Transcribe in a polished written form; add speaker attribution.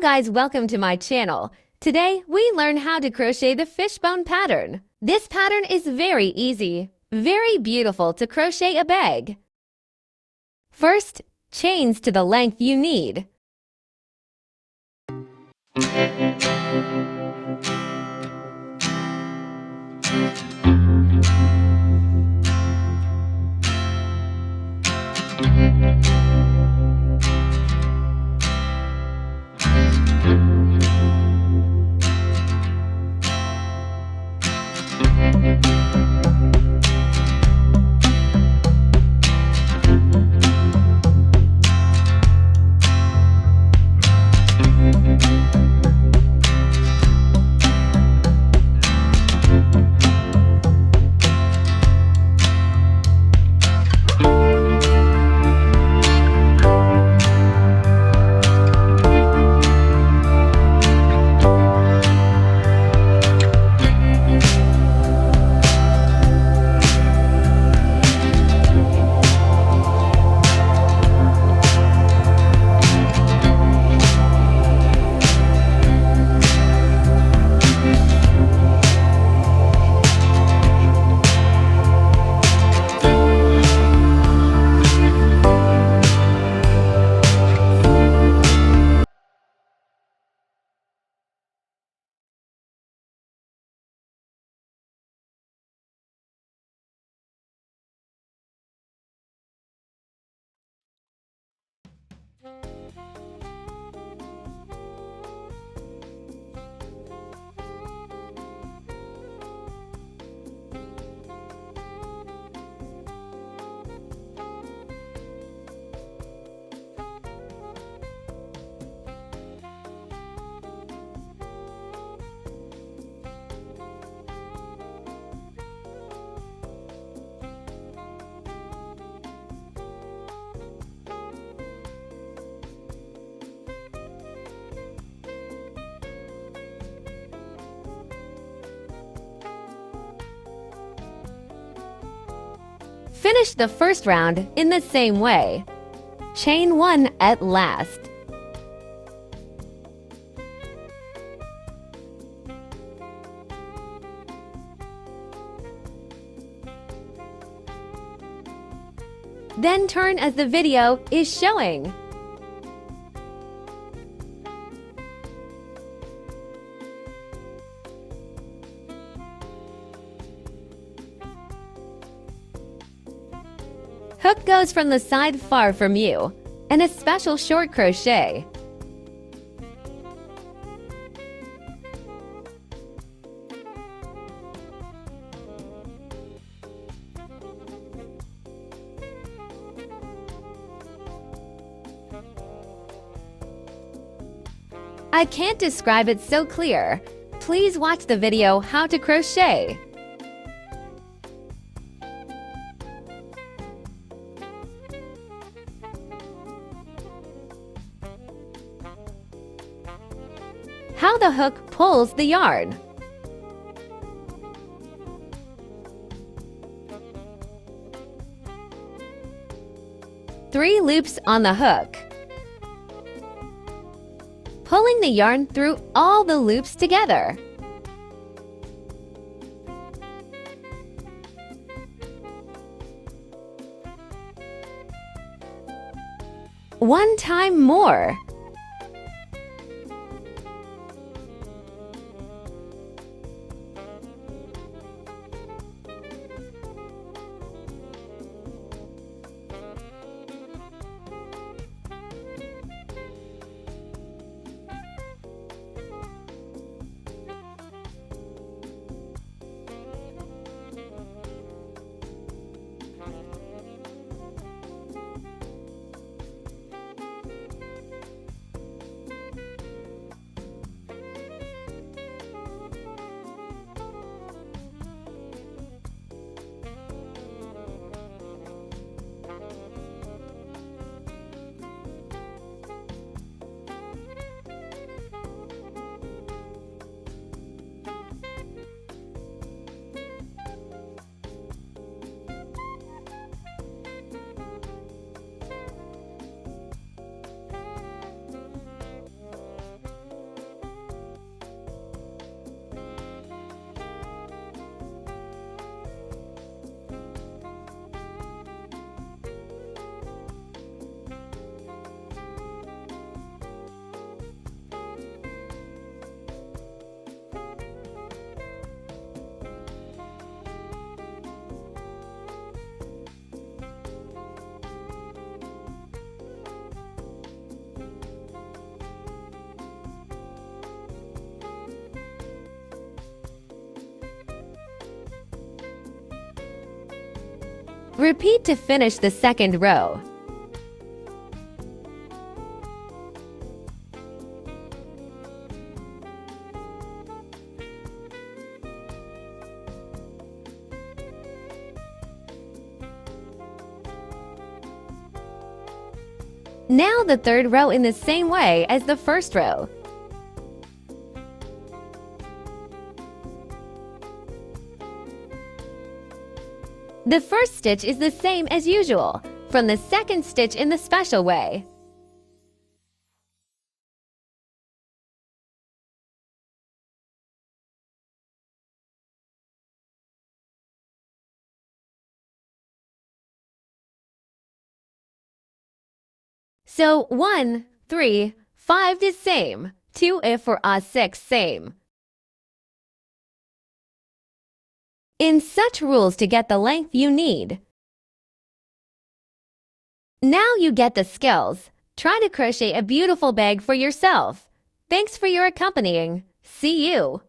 Speaker 1: guys, welcome to my channel. Today we learn how to crochet the fishbone pattern. This pattern is very easy, very beautiful to crochet a bag. First, chains to the length you need. Finish the first round in the same way. Chain 1 at last. Then turn as the video is showing. Hook goes from the side far from you, and a special short crochet. I can't describe it so clear. Please watch the video how to crochet. How the hook pulls the yarn. Three loops on the hook. Pulling the yarn through all the loops together. One time more. Repeat to finish the second row. Now the third row in the same way as the first row. The first stitch is the same as usual, from the second stitch in the special way. So 1, 3, 5 is same, 2 for 6 same. In such rules to get the length you need. Now you get the skills. Try to crochet a beautiful bag for yourself. Thanks for your accompanying. See you!